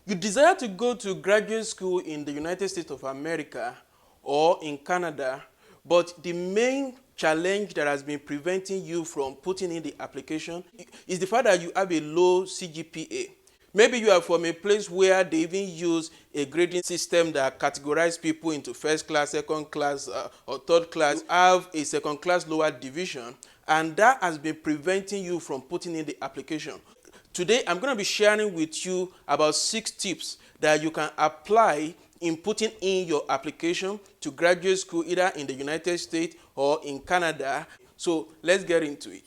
You desire to go to graduate school in the United States of America or in Canada, but the main challenge that has been preventing you from putting in the application is the fact that you have a low CGPA. Maybe you are from a place where they even use a grading system that categorizes people into first class, second class, or third class. You have a second class lower division, and that has been preventing you from putting in the application. Today, I'm going to be sharing with you about 6 tips that you can apply in putting in your application to graduate school either in the United States or in Canada. So let's get into it.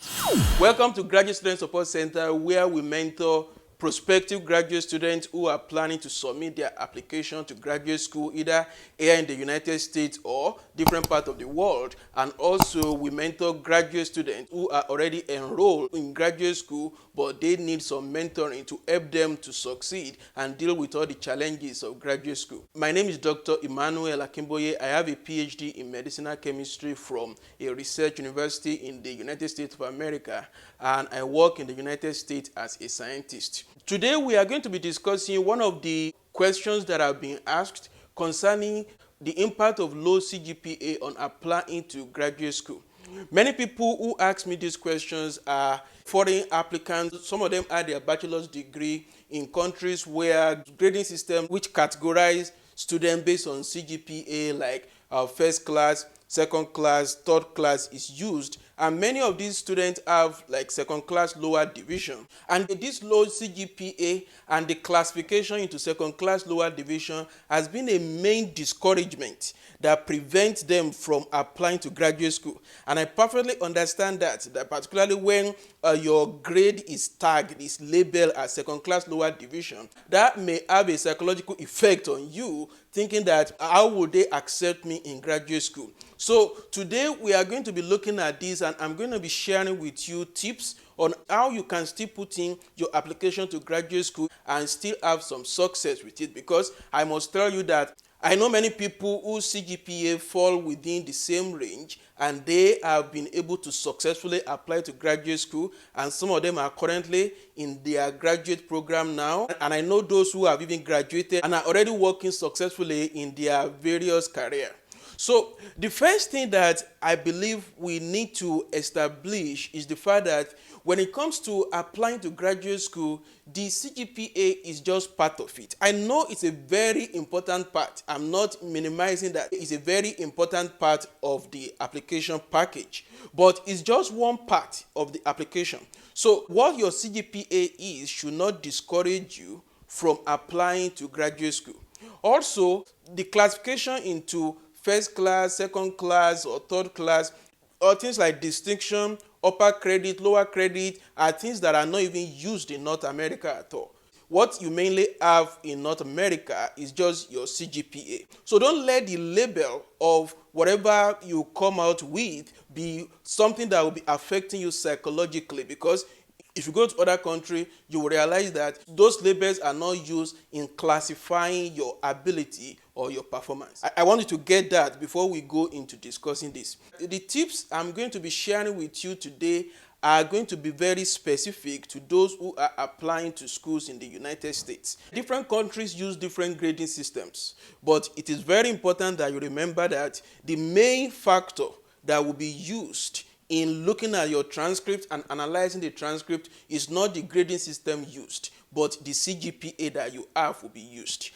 Welcome to Graduate Student Support Center, where we mentor prospective graduate students who are planning to submit their application to graduate school either here in the United States or different parts of the world. And also we mentor graduate students who are already enrolled in graduate school, but they need some mentoring to help them to succeed and deal with all the challenges of graduate school. My name is Dr. Emmanuel Akimboye. I have a PhD in medicinal chemistry from a research university in the United States of America, and I work in the United States as a scientist. Today we are going to be discussing one of the questions that have been asked concerning the impact of low CGPA on applying to graduate school. Many people who ask me these questions are foreign applicants. Some of them had their bachelor's degree in countries where grading system which categorize students based on CGPA like first class, second class, third class is used, and many of these students have like second class lower division. And this low CGPA and the classification into second class lower division has been a main discouragement that prevents them from applying to graduate school. And I perfectly understand that particularly when your grade is tagged, is labeled as second class lower division, that may have a psychological effect on you, thinking that how would they accept me in graduate school? So today we are going to be looking at this, and I'm going to be sharing with you tips on how you can still put in your application to graduate school and still have some success with it. Because I must tell you that I know many people whose CGPA fall within the same range, and they have been able to successfully apply to graduate school, and some of them are currently in their graduate program now. And I know those who have even graduated and are already working successfully in their various careers. So the first thing that I believe we need to establish is the fact that when it comes to applying to graduate school, the CGPA is just part of it. I know it's a very important part. I'm not minimizing that. It's a very important part of the application package, but it's just one part of the application. So what your CGPA is should not discourage you from applying to graduate school. Also, the classification into first class, second class, or third class, or things like distinction, upper credit, lower credit, are things that are not even used in North America at all. What you mainly have in North America is just your CGPA. So don't let the label of whatever you come out with be something that will be affecting you psychologically, because if you go to other countries, you will realize that those labels are not used in classifying your ability or your performance. I want you to get that before we go into discussing this. The tips I'm going to be sharing with you today are going to be very specific to those who are applying to schools in the United States. Different countries use different grading systems, but it is very important that you remember that the main factor that will be used in looking at your transcript and analyzing the transcript is not the grading system used, but the CGPA that you have will be used.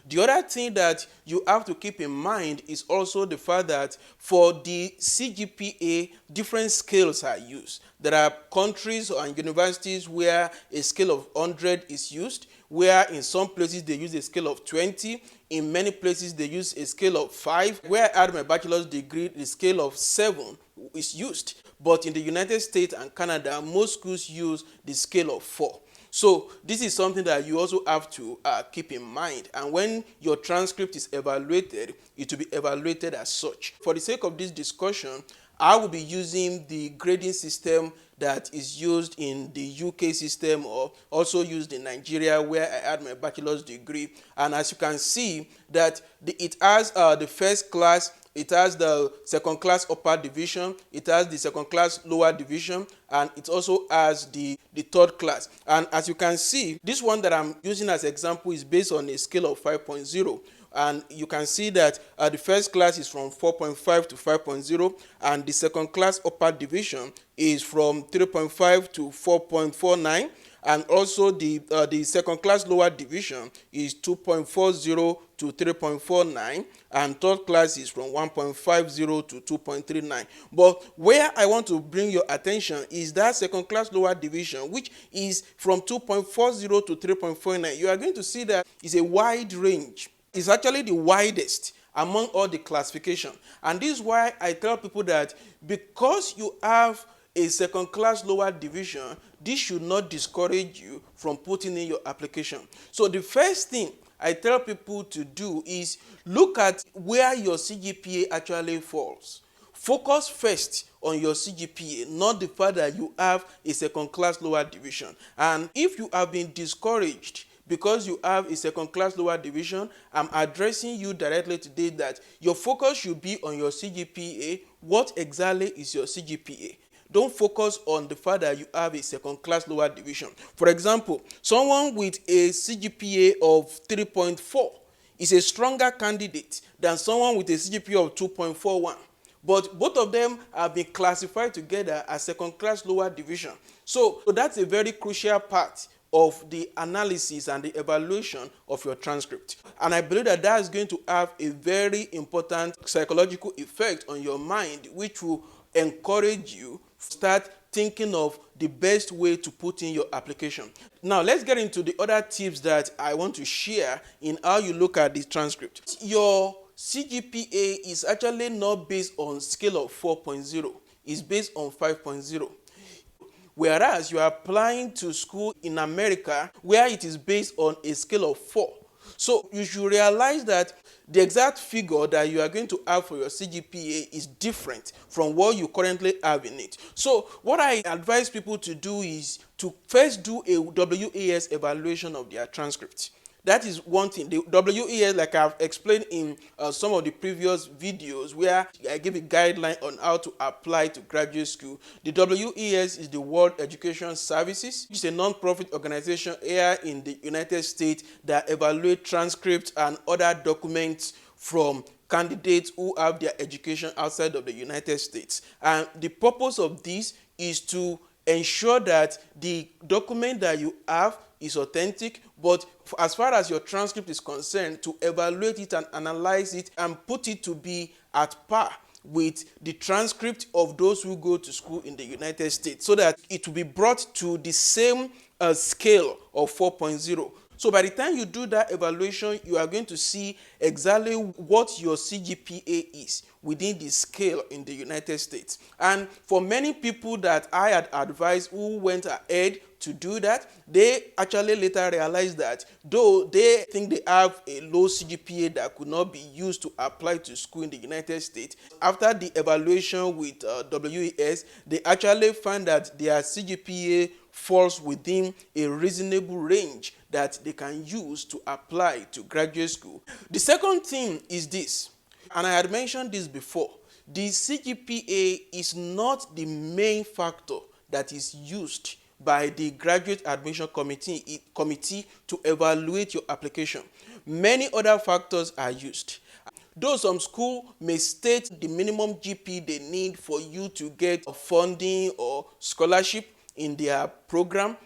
The other thing that you have to keep in mind is also the fact that for the CGPA, different scales are used. There are countries and universities where a scale of 100 is used, where in some places they use a scale of 20. In many places they use a scale of 5. Where I had my bachelor's degree, the scale of 7 is used. But in the United States and Canada, most schools use the scale of 4. So this is something that you also have to keep in mind. And when your transcript is evaluated, it will be evaluated as such. For the sake of this discussion, I will be using the grading system that is used in the UK system, or also used in Nigeria where I had my bachelor's degree. And as you can see that it has the first class It has the second class upper division, it has the second class lower division, and it also has the third class. And as you can see, this one that I'm using as example is based on a scale of 5.0. And you can see that the first class is from 4.5 to 5.0, and the second class upper division is from 3.5 to 4.49, and also the second class lower division is 2.40 to 3.49, and third class is from 1.50 to 2.39. But where I want to bring your attention is that second class lower division, which is from 2.40 to 3.49. You are going to see that it's a wide range. It's actually the widest among all the classification. And this is why I tell people that because you have a second class lower division, this should not discourage you from putting in your application. So the first thing I tell people to do is look at where your CGPA actually falls. Focus first on your CGPA, not the fact that you have a second class lower division. And if you have been discouraged because you have a second class lower division, I'm addressing you directly today that your focus should be on your CGPA. What exactly is your CGPA? Don't focus on the fact that you have a second class lower division. For example, someone with a CGPA of 3.4 is a stronger candidate than someone with a CGPA of 2.41. But both of them have been classified together as second class lower division. So that's a very crucial part of the analysis and the evaluation of your transcript. And I believe that that is going to have a very important psychological effect on your mind, which will encourage you to start thinking of the best way to put in your application. Now, let's get into the other tips that I want to share in how you look at the transcript. Your CGPA is actually not based on scale of 4.0. It's based on 5.0. Whereas you are applying to school in America where it is based on a scale of 4. So you should realize that the exact figure that you are going to have for your CGPA is different from what you currently have in it. So what I advise people to do is to first do a WES evaluation of their transcript. That is one thing. The WES, like I've explained in some of the previous videos where I give a guideline on how to apply to graduate school. The WES is the World Education Services, which is a non-profit organization here in the United States that evaluates transcripts and other documents from candidates who have their education outside of the United States. And the purpose of this is to ensure that the document that you have is authentic, but as far as your transcript is concerned, to evaluate it and analyze it and put it to be at par with the transcript of those who go to school in the United States, so that it will be brought to the same scale of 4.0. So by the time you do that evaluation, you are going to see exactly what your CGPA is within the scale in the United States. And for many people that I had advised who went ahead to do that, they actually later realized that though they think they have a low CGPA that could not be used to apply to school in the United States, after the evaluation with WES, they actually found that their CGPA falls within a reasonable range that they can use to apply to graduate school. The second thing is this, and I had mentioned this before. The CGPA is not the main factor that is used by the graduate admission committee to evaluate your application. Many other factors are used. Though some schools may state the minimum GP they need for you to get funding or scholarship in their program,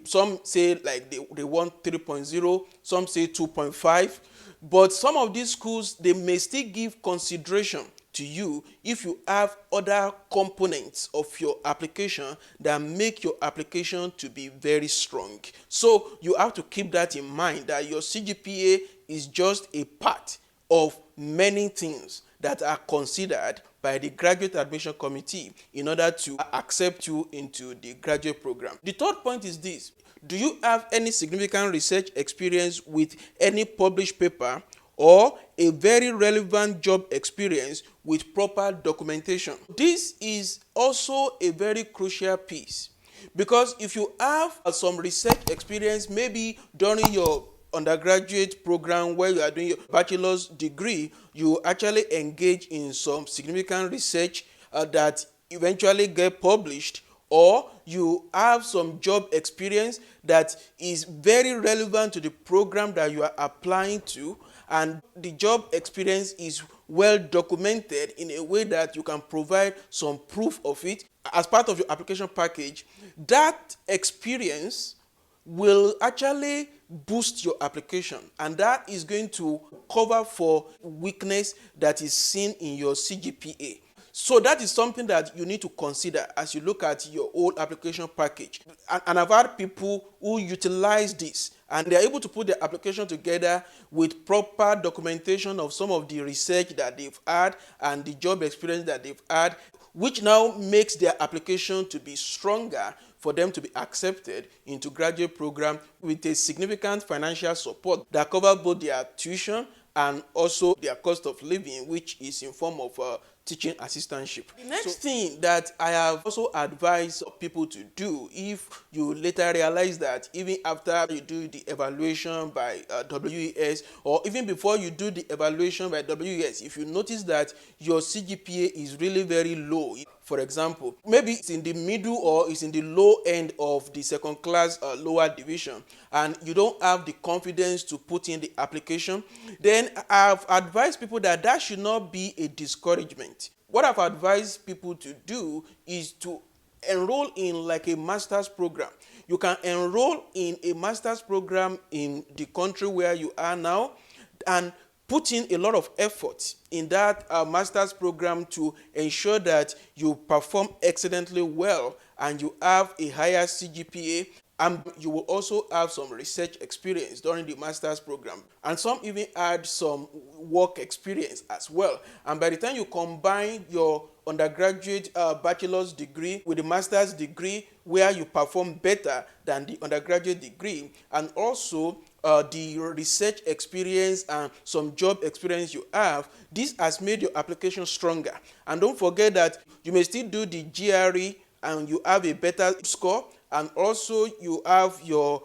some say like they want 3.0, some say 2.5, but some of these schools, they may still give consideration to you if you have other components of your application that make your application to be very strong. So you have to keep that in mind, that your CGPA is just a part of many things that are considered by the graduate admission committee in order to accept you into the graduate program. The third point is this: do you have any significant research experience with any published paper or a very relevant job experience with proper documentation? This is also a very crucial piece, because if you have some research experience, maybe during your undergraduate program where you are doing your bachelor's degree, you actually engage in some significant research that eventually get published, or you have some job experience that is very relevant to the program that you are applying to, and the job experience is well documented in a way that you can provide some proof of it as part of your application package. That experience will actually boost your application, and that is going to cover for weakness that is seen in your CGPA. So that is something that you need to consider as you look at your whole application package. And I've had people who utilize this, and they are able to put their application together with proper documentation of some of the research that they've had and the job experience that they've had, which now makes their application to be stronger for them to be accepted into graduate program with a significant financial support that covers both their tuition and also their cost of living, which is in form of teaching assistantship. The next thing that I have also advised people to do, if you later realize that even after you do the evaluation by WES, or even before you do the evaluation by WES, if you notice that your CGPA is really very low, for example, maybe it's in the middle or it's in the low end of the second class lower division, and you don't have the confidence to put in the application, then I've advised people that that should not be a discouragement. What I've advised people to do is to enroll in like a master's program. You can enroll in a master's program in the country where you are now and put in a lot of effort in that master's program to ensure that you perform excellently well and you have a higher CGPA, and you will also have some research experience during the master's program, and some even add some work experience as well. And by the time you combine your undergraduate bachelor's degree with the master's degree, where you perform better than the undergraduate degree, and also the research experience and some job experience you have, this has made your application stronger. And don't forget that you may still do the GRE and you have a better score, and also you have your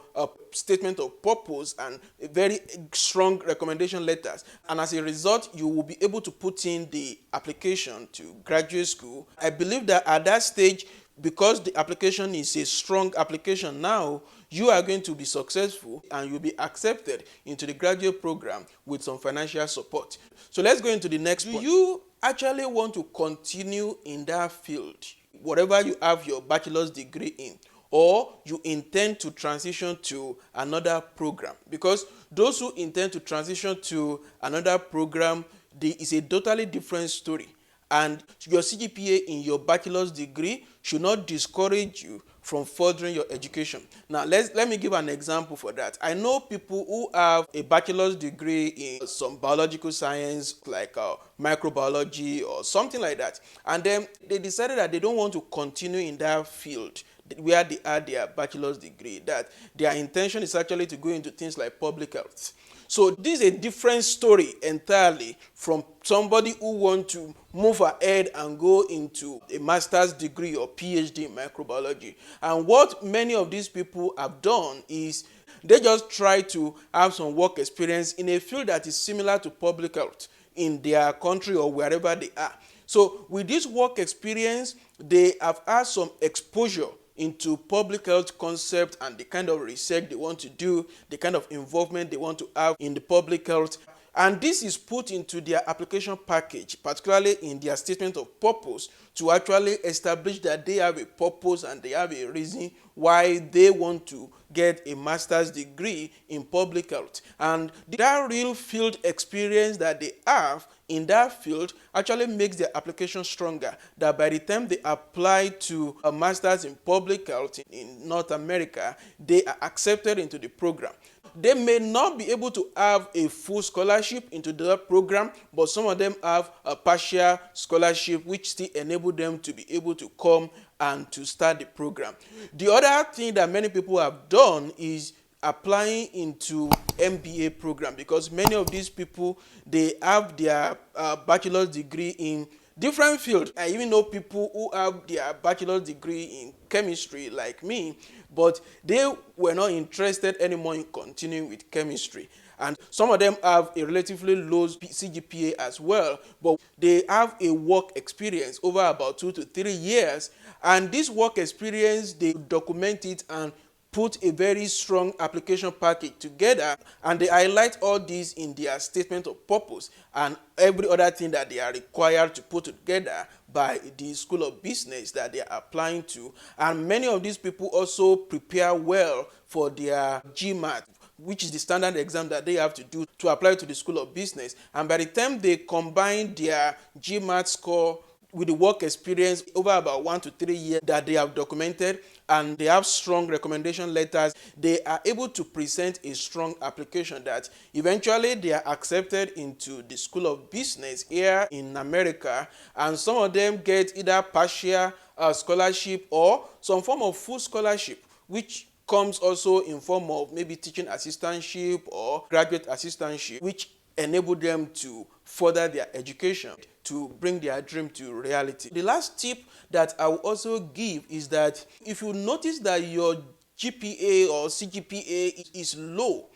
statement of purpose and a very strong recommendation letters, and as a result you will be able to put in the application to graduate school. I believe that at that stage, because the application is a strong application now, you are going to be successful and you'll be accepted into the graduate program with some financial support. So let's go into the next point. Do you actually want to continue in that field, whatever you have your bachelor's degree in, or you intend to transition to another program? Because those who intend to transition to another program, is a totally different story. And your CGPA in your bachelor's degree should not discourage you from furthering your education. Now, let me give an example for that. I know people who have a bachelor's degree in some biological science, like microbiology or something like that, and then they decided that they don't want to continue in that field where they had their bachelor's degree, that their intention is actually to go into things like public health. So this is a different story entirely from somebody who wants to move ahead and go into a master's degree or PhD in microbiology. And what many of these people have done is they just try to have some work experience in a field that is similar to public health in their country or wherever they are. So with this work experience, they have had some exposure into public health concept and the kind of research they want to do, the kind of involvement they want to have in the public health. And this is put into their application package, particularly in their statement of purpose, to actually establish that they have a purpose and they have a reason why they want to get a master's degree in public health. And that real field experience that they have in that field actually makes their application stronger, that by the time they apply to a master's in public health in North America, they are accepted into the program. They may not be able to have a full scholarship into the program, but some of them have a partial scholarship which still enable them to be able to come and to start the program. The other thing that many people have done is applying into MBA program, because many of these people, they have their bachelor's degree in different fields. I even know people who have their bachelor's degree in chemistry like me, but they were not interested anymore in continuing with chemistry. And some of them have a relatively low CGPA as well, but they have a work experience over about 2 to 3 years. And this work experience, they document it and put a very strong application package together, and they highlight all these in their statement of purpose and every other thing that they are required to put together by the School of Business that they are applying to. And many of these people also prepare well for their GMAT, which is the standard exam that they have to do to apply to the School of Business. And by the time they combine their GMAT score with the work experience over about 1 to 3 years that they have documented, and they have strong recommendation letters, they are able to present a strong application that eventually they are accepted into the School of Business here in America. And some of them get either partial scholarship or some form of full scholarship, which comes also in form of maybe teaching assistantship or graduate assistantship, which enable them to further their education, to bring their dream to reality. The last tip that I will also give is that if you notice that your GPA or CGPA is low,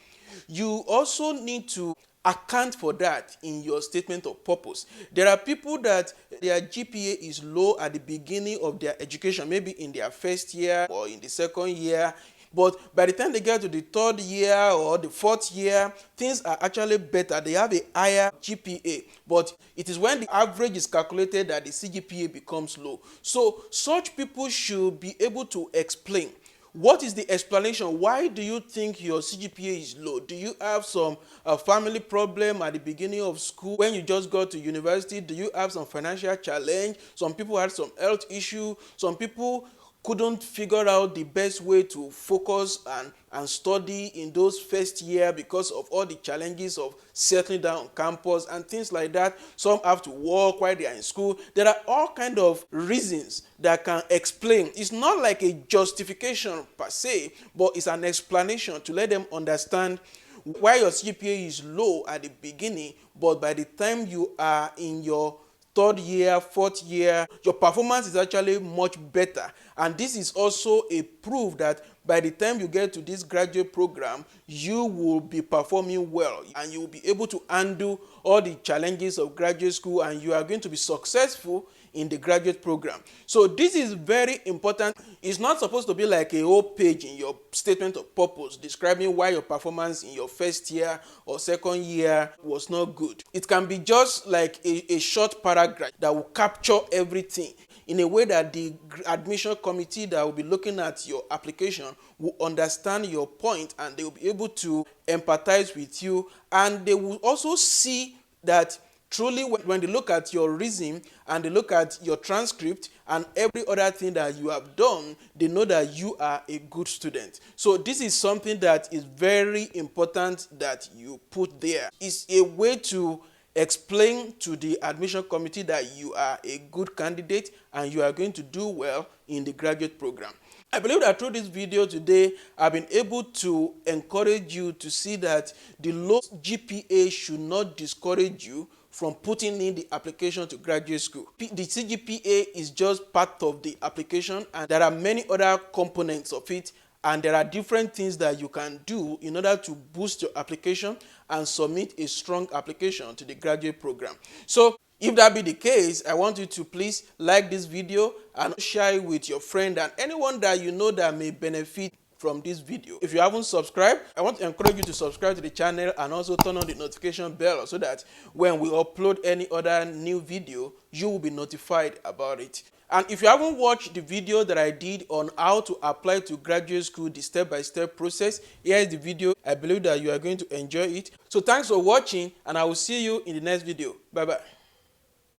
you also need to account for that in your statement of purpose. There are people that their GPA is low at the beginning of their education, maybe in their first year or in the second year. But by the time they get to the third year or the fourth year, things are actually better. They have a higher GPA. But it is when the average is calculated that the CGPA becomes low. So such people should be able to explain. What is the explanation? Why do you think your CGPA is low? Do you have some family problem at the beginning of school when you just got to university? Do you have some financial challenge? Some people had some health issue. Some people couldn't figure out the best way to focus and study in those first year because of all the challenges of settling down on campus and things like that. Some have to work while they are in school. There are all kinds of reasons that can explain. It's not like a justification per se, but it's an explanation to let them understand why your CGPA is low at the beginning, but by the time you are in your third year, fourth year, your performance is actually much better. And this is also a proof that by the time you get to this graduate program, you will be performing well and you will be able to handle all the challenges of graduate school, and you are going to be successful in the graduate program. So this is very important. It's not supposed to be like a whole page in your statement of purpose describing why your performance in your first year or second year was not good. It can be just like a short paragraph that will capture everything in a way that the admission committee that will be looking at your application will understand your point, and they will be able to empathize with you, and they will also see that truly when they look at your resume and they look at your transcript and every other thing that you have done, they know that you are a good student. So this is something that is very important that you put there. It's a way to explain to the admission committee that you are a good candidate and you are going to do well in the graduate program. I believe that through this video today, I've been able to encourage you to see that the low GPA should not discourage you from putting in the application to graduate school. The CGPA is just part of the application, and there are many other components of it, and there are different things that you can do in order to boost your application and submit a strong application to the graduate program. So if that be the case, I want you to please like this video and share it with your friend and anyone that you know that may benefit from this video. If you haven't subscribed, I want to encourage you to subscribe to the channel and also turn on the notification bell so that when we upload any other new video, you will be notified about it. And if you haven't watched the video that I did on how to apply to graduate school, the step-by-step process, here is the video. I believe that you are going to enjoy it. So thanks for watching, and I will see you in the next video. Bye-bye.